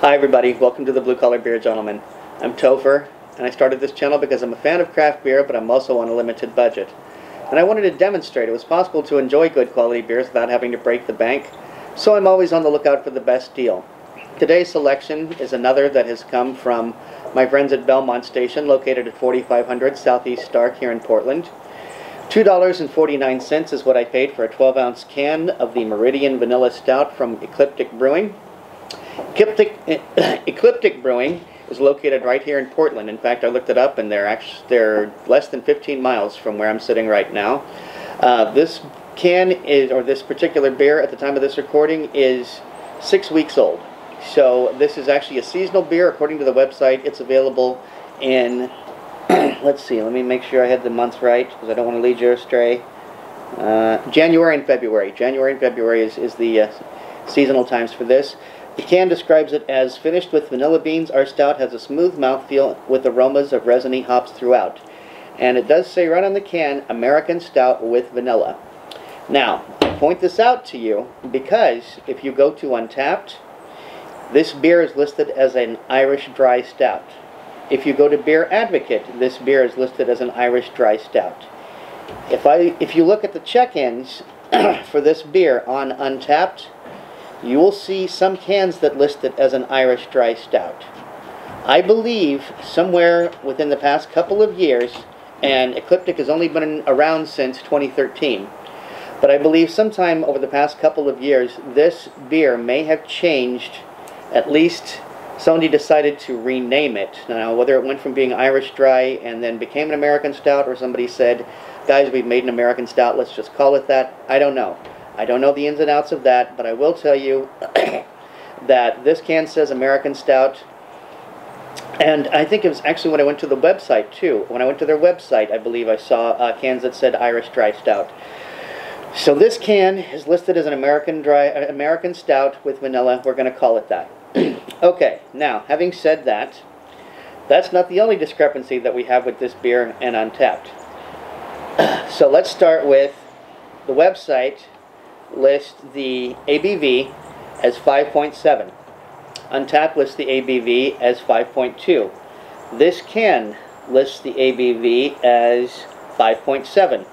Hi everybody, welcome to the Blue Collar Beer Gentleman. I'm Topher, and I started this channel because I'm a fan of craft beer, but I'm also on a limited budget. And I wanted to demonstrate it was possible to enjoy good quality beers without having to break the bank, so I'm always on the lookout for the best deal. Today's selection is another that has come from my friends at Belmont Station, located at 4500 Southeast Stark here in Portland. $2.49 is what I paid for a 12-ounce can of the Meridian Vanilla Stout from Ecliptic Brewing. Ecliptic Brewing is located right here in Portland. In fact, I looked it up, and they're less than 15 miles from where I'm sitting right now. This can is, or this particular beer at the time of this recording, is 6 weeks old. So this is actually a seasonal beer. According to the website, it's available in let's see, let me make sure I had the months right, because I don't want to lead you astray. January and February. January and February is the seasonal times for this. The can describes it as finished with vanilla beans. Our stout has a smooth mouthfeel with aromas of resiny hops throughout. And it does say right on the can, American Stout with vanilla. Now, I point this out to you because if you go to Untappd, this beer is listed as an Irish dry stout. If you go to Beer Advocate, this beer is listed as an Irish dry stout. If you look at the check-ins for this beer on Untappd, you will see some cans that list it as an Irish dry stout. I believe somewhere within the past couple of years, and Ecliptic has only been around since 2013, but I believe sometime over the past couple of years, this beer may have changed. At least somebody decided to rename it. Now, whether it went from being Irish dry and then became an American stout, or somebody said, guys, we've made an American stout, let's just call it that, I don't know. I don't know the ins and outs of that, but I will tell you that this can says American Stout. And I think it was actually when I went to the website, too. When I went to their website, I believe I saw cans that said Irish Dry Stout. So this can is listed as an American Stout with vanilla. We're going to call it that. Okay, now, having said that, that's not the only discrepancy that we have with this beer and Untappd. So let's start with the website. Lists the ABV as 5.7. Untappd lists the ABV as 5.2. This can lists the ABV as 5.7.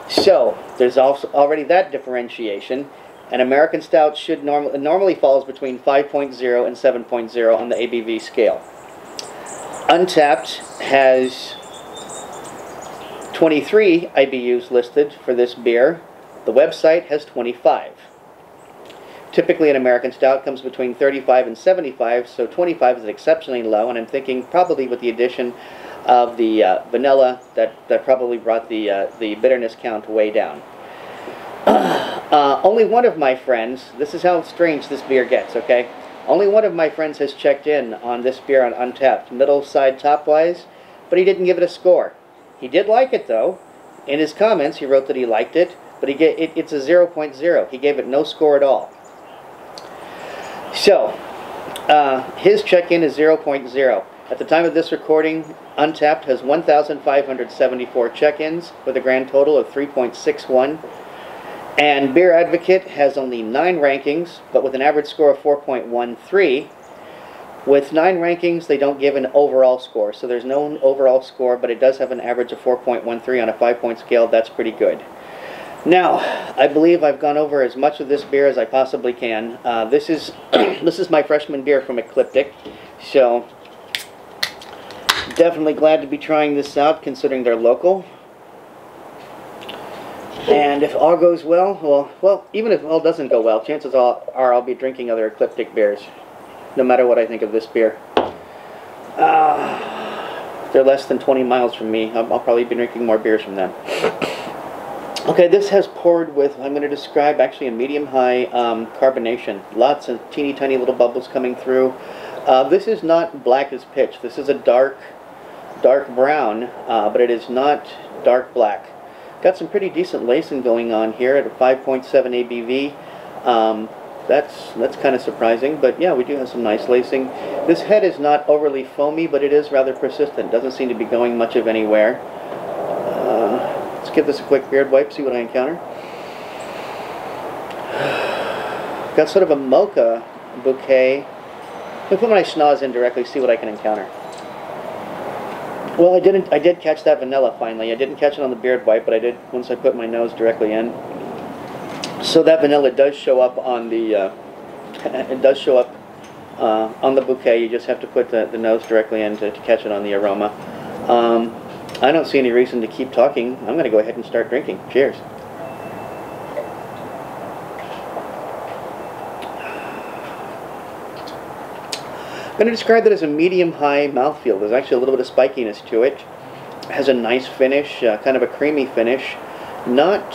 So there's also already that differentiation. An American Stout should normally falls between 5.0 and 7.0 on the ABV scale. Untappd has 23 IBUs listed for this beer. The website has 25. Typically an American Stout comes between 35 and 75, so 25 is exceptionally low, and I'm thinking probably with the addition of the vanilla that probably brought the bitterness count way down. Only one of my friends, this is how strange this beer gets, okay? Only one of my friends has checked in on this beer on Untappd, middle, side, top-wise, but he didn't give it a score. He did like it, though. In his comments, he wrote that he liked it, but it's a 0.0. He gave it no score at all. So, his check-in is 0.0. At the time of this recording, Untappd has 1,574 check-ins with a grand total of 3.61. And Beer Advocate has only 9 rankings, but with an average score of 4.13. With 9 rankings, they don't give an overall score. So there's no overall score, but it does have an average of 4.13 on a 5-point scale. That's pretty good. Now, I believe I've gone over as much of this beer as I possibly can. This is my freshman beer from Ecliptic, so definitely glad to be trying this out considering they're local. And if all goes well, even if all doesn't go well, chances are I'll be drinking other Ecliptic beers, no matter what I think of this beer. They're less than 20 miles from me. I'll probably be drinking more beers from them. Okay, this has poured with, I'm going to describe actually a medium-high carbonation. Lots of teeny tiny little bubbles coming through. This is not black as pitch. This is a dark brown, but it is not dark black. Got some pretty decent lacing going on here at a 5.7 ABV. That's kind of surprising, but yeah, we do have some nice lacing. This head is not overly foamy, but it is rather persistent. Doesn't seem to be going much of anywhere. Let's give this a quick beard wipe, see what I encounter. Got sort of a mocha bouquet I'll put my schnoz in directly, see what I can encounter. Well, I did catch that vanilla finally. I didn't catch it on the beard wipe, but I did once I put my nose directly in. So that vanilla does show up on the, it does show up on the bouquet. You just have to put the nose directly in to catch it on the aroma. I don't see any reason to keep talking. I'm going to go ahead and start drinking. Cheers. I'm going to describe that as a medium-high mouthfeel. There's actually a little bit of spikiness to it. It has a nice finish, kind of a creamy finish. Not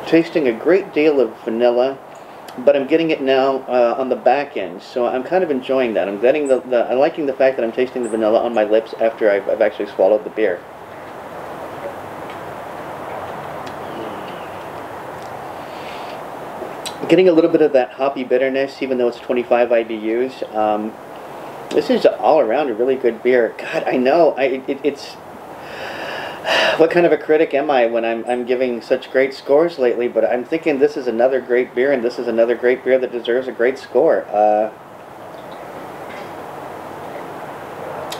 tasting a great deal of vanilla, but I'm getting it now on the back end, so I'm kind of enjoying that. I'm getting I'm liking the fact that I'm tasting the vanilla on my lips after I've actually swallowed the beer. Getting a little bit of that hoppy bitterness, even though it's 25 IBUs. This is all around a really good beer. God, I know. It's what kind of a critic am I when I'm giving such great scores lately? But I'm thinking this is another great beer, and this is another great beer that deserves a great score.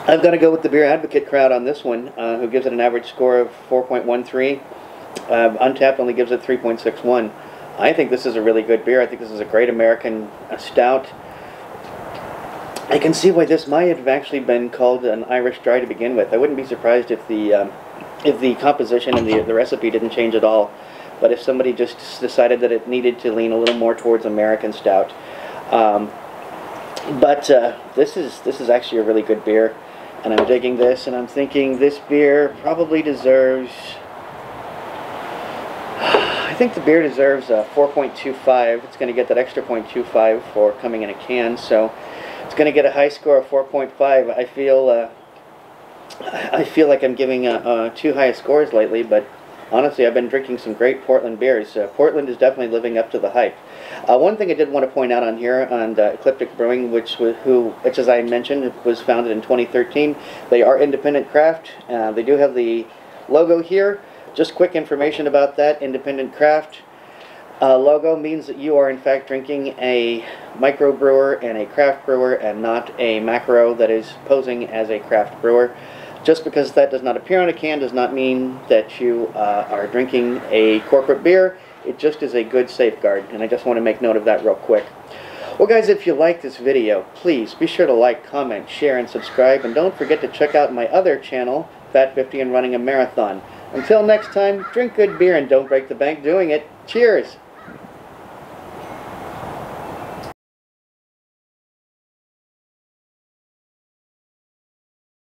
I've got to go with the Beer Advocate crowd on this one, who gives it an average score of 4.13. Untapped only gives it 3.61. I think this is a really good beer. I think this is a great American stout. I can see why this might have actually been called an Irish dry to begin with. I wouldn't be surprised if the composition and the recipe didn't change at all. But if somebody just decided that it needed to lean a little more towards American stout. This is actually a really good beer, and I'm digging this, and I'm thinking this beer probably deserves... I think the beer deserves a 4.25. It's going to get that extra 0.25 for coming in a can, so it's going to get a high score of 4.5. I feel like I'm giving too high scores lately, but honestly, I've been drinking some great Portland beers. Portland is definitely living up to the hype. One thing I did want to point out on here on Ecliptic Brewing, which as I mentioned, was founded in 2013. They are independent craft. They do have the logo here. Just quick information about that. Independent craft logo means that you are in fact drinking a microbrewer and a craft brewer, and not a macro that is posing as a craft brewer. Just because that does not appear on a can does not mean that you are drinking a corporate beer. It just is a good safeguard, and I just want to make note of that real quick. Well guys, if you like this video, please be sure to like, comment, share, and subscribe, and don't forget to check out my other channel, Fat 50 and Running a Marathon. Until next time, drink good beer and don't break the bank doing it. Cheers!